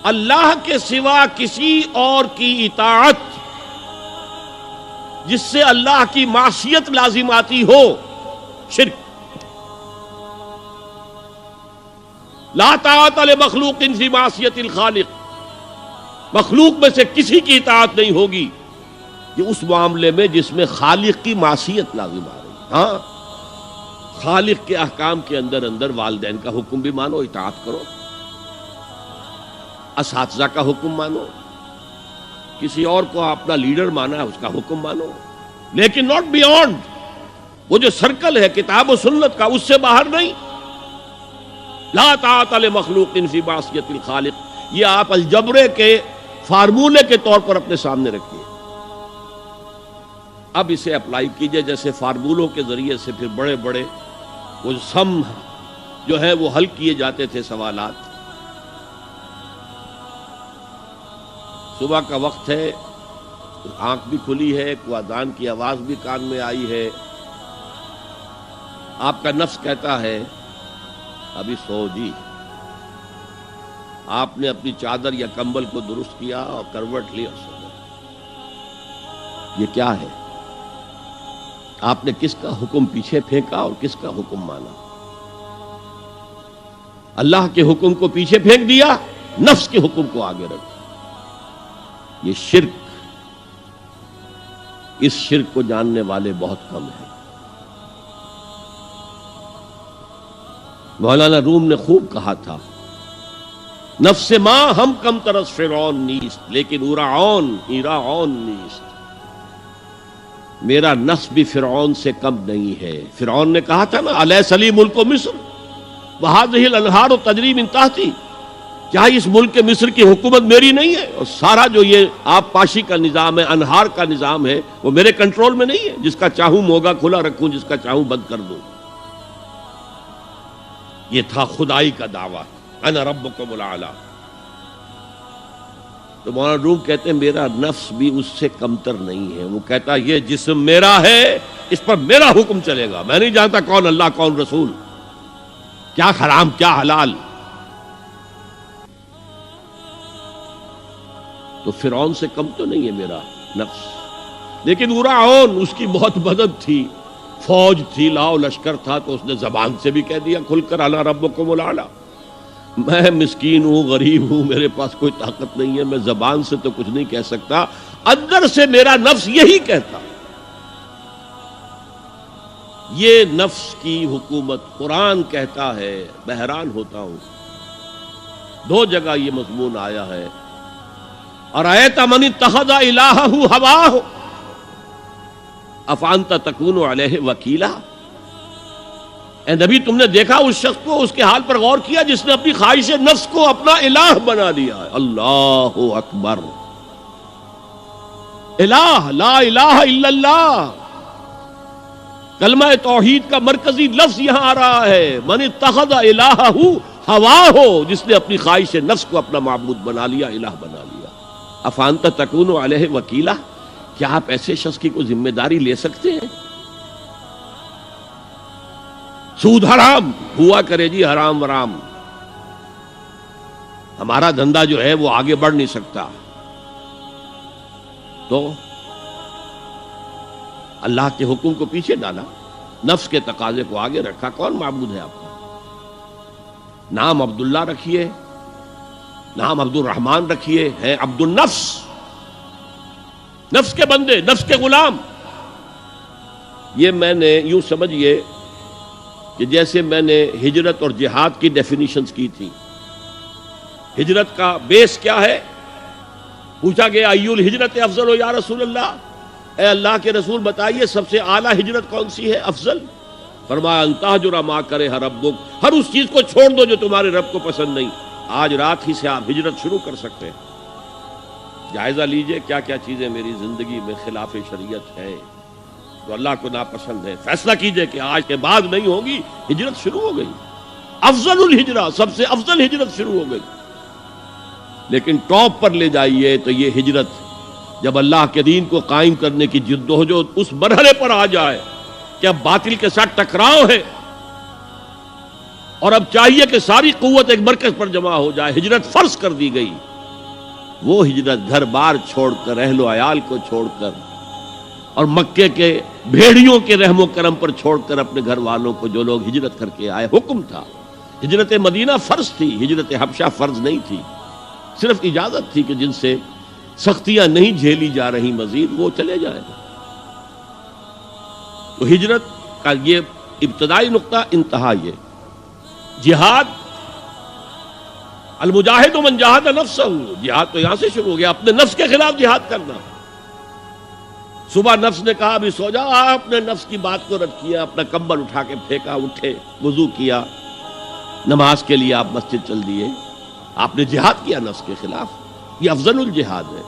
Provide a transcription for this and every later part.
اللہ کے سوا کسی اور کی اطاعت جس سے اللہ کی معصیت لازم آتی ہو، شرک۔ لا طاعت لمخلوق فی معصیت الخالق، مخلوق میں سے کسی کی اطاعت نہیں ہوگی یہ اس معاملے میں جس میں خالق کی معصیت لازم آ رہی ہے۔ ہاں، خالق کے احکام کے اندر والدین کا حکم بھی مانو، اطاعت کرو، اساتذہ کا حکم مانو، کسی اور کو اپنا لیڈر مانا ہے اس کا حکم مانو، لیکن ناٹ بیونڈ وہ جو سرکل ہے کتاب و سنت کا، اس سے باہر نہیں۔ لا طاعت لمخلوق فی معصیت الخالق، یہ آپ الجبرے کے فارمولے کے طور پر اپنے سامنے رکھیے، اب اسے اپلائی کیجئے۔ جیسے فارمولوں کے ذریعے سے پھر بڑے بڑے وہ سم جو ہے وہ حل کیے جاتے تھے سوالات۔ صبح کا وقت ہے، آنکھ بھی کھلی ہے، کوئی اذان کی آواز بھی کان میں آئی ہے، آپ کا نفس کہتا ہے ابھی سو جی۔ آپ نے اپنی چادر یا کمبل کو درست کیا اور کروٹ لی اور سو گئے۔ یہ کیا ہے؟ آپ نے کس کا حکم پیچھے پھینکا اور کس کا حکم مانا؟ اللہ کے حکم کو پیچھے پھینک دیا، نفس کے حکم کو آگے رکھ۔ یہ شرک، اس شرک کو جاننے والے بہت کم ہیں۔ مولانا روم نے خوب کہا تھا، نفس ماں ہم کم ترس فرعون نیست لیکن ایراعون نیست۔ میرا نفس بھی فرعون سے کم نہیں ہے۔ فرعون نے کہا تھا نا الیس لی ملک مصر وہذہ الانہار تجری من تحتی، کیا اس ملک مصر کی حکومت میری نہیں ہے؟ اور سارا جو یہ آب پاشی کا نظام ہے، انہار کا نظام ہے، وہ میرے کنٹرول میں نہیں ہے؟ جس کا چاہوں موگا کھلا رکھوں، جس کا چاہوں بند کر دوں۔ یہ تھا خدائی کا دعویٰ، انا ربکم الاعلی۔ تو مولانا روم کہتے ہیں میرا نفس بھی اس سے کمتر نہیں ہے۔ وہ کہتا یہ جسم میرا ہے، اس پر میرا حکم چلے گا، میں نہیں جانتا کون اللہ کون رسول، کیا حرام کیا حلال۔ تو فرعون سے کم تو نہیں ہے میرا نفس، لیکن ایراعون اس کی بہت مدد تھی، فوج تھی، لاؤ لشکر تھا، تو اس نے زبان سے بھی کہہ دیا کھل کر انا ربکم الاعلی۔ میں مسکین ہوں، غریب ہوں، میرے پاس کوئی طاقت نہیں ہے، میں زبان سے تو کچھ نہیں کہہ سکتا، اندر سے میرا نفس یہی کہتا۔ یہ نفس کی حکومت قرآن کہتا ہے، میں حیران ہوتا ہوں، دو جگہ یہ مضمون آیا ہے، ارأیت من اتخذ الہہ ہواہ افانت تکون علیہ وکیلا۔ اے نبی تم نے دیکھا اس شخص کو، اس کے حال پر غور کیا جس نے اپنی خواہش نفس کو اپنا الہ بنا لیا ہے۔ اللہ اکبر، الہ لا الہ الا اللہ، کلمہ توحید کا مرکزی لفظ یہاں آ رہا ہے، من اتخذ الہہ ہواہ، جس نے اپنی خواہش نفس کو اپنا معبود بنا لیا، الہ بنا لیا۔ افانت تکون علیہ وکیلا، کیا آپ ایسے شخص کی کوئی ذمہ داری لے سکتے ہیں؟ سود حرام ہوا کرے جی، حرام ورام، ہمارا دھندا جو ہے وہ آگے بڑھ نہیں سکتا، تو اللہ کے حکم کو پیچھے ڈالا، نفس کے تقاضے کو آگے رکھا۔ کون معبود ہے آپ کا؟ نام عبداللہ رکھیے، نام عبد الرحمن رکھیے، ہے عبد النفس، نفس کے بندے، نفس کے غلام۔ یہ میں نے یوں سمجھئے کہ جیسے میں نے ہجرت اور جہاد کی ڈیفینیشنز کی تھی۔ ہجرت کا بیس کیا ہے؟ پوچھا گیا ای الہجرت افضل یا رسول اللہ، اے اللہ کے رسول بتائیے سب سے اعلیٰ ہجرت کون سی ہے، افضل؟ فرمایا ان تہجر ما کرہ ربک، ہر اس چیز کو چھوڑ دو جو تمہارے رب کو پسند نہیں۔ آج رات ہی سے آپ ہجرت شروع کر سکتے ہیں۔ جائزہ لیجئے کیا کیا چیزیں میری زندگی میں خلاف شریعت ہے، تو اللہ کو ناپسند ہے، فیصلہ کیجئے کہ آج کے بعد نہیں ہوگی، ہجرت شروع ہو گئی، افضل الہجرہ، سب سے افضل ہجرت شروع ہو گئی۔ لیکن ٹاپ پر لے جائیے تو یہ ہجرت جب اللہ کے دین کو قائم کرنے کی جدوجہد اس مرحلے پر آ جائے کہ اب باطل کے ساتھ ٹکراؤ ہے اور اب چاہیے کہ ساری قوت ایک مرکز پر جمع ہو جائے، ہجرت فرض کر دی گئی، وہ ہجرت گھر بار چھوڑ کر، اہل و عیال کو چھوڑ کر، اور مکے کے بھیڑیوں کے رحم و کرم پر چھوڑ کر اپنے گھر والوں کو جو لوگ ہجرت کر کے آئے، حکم تھا۔ ہجرت مدینہ فرض تھی، ہجرت حبشہ فرض نہیں تھی، صرف اجازت تھی کہ جن سے سختیاں نہیں جھیلی جا رہی مزید وہ چلے جائیں۔ تو ہجرت کا یہ ابتدائی نقطہ، انتہا یہ جہاد، المجاہد من جاہد نفسہ، جہاد تو یہاں سے شروع ہو گیا، اپنے نفس کے خلاف جہاد کرنا۔ صبح نفس نے کہا ابھی سو جاؤ، آپ نے نفس کی بات کو رد کیا، اپنا کمبل اٹھا کے پھینکا، اٹھے، وضو کیا، نماز کے لیے آپ مسجد چل دیے، آپ نے جہاد کیا نفس کے خلاف۔ یہ افضل الجہاد ہے،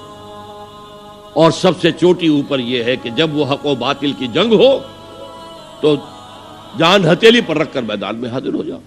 اور سب سے چوٹی اوپر یہ ہے کہ جب وہ حق و باطل کی جنگ ہو تو جان ہتھیلی پر رکھ کر میدان میں حاضر ہو جاؤ۔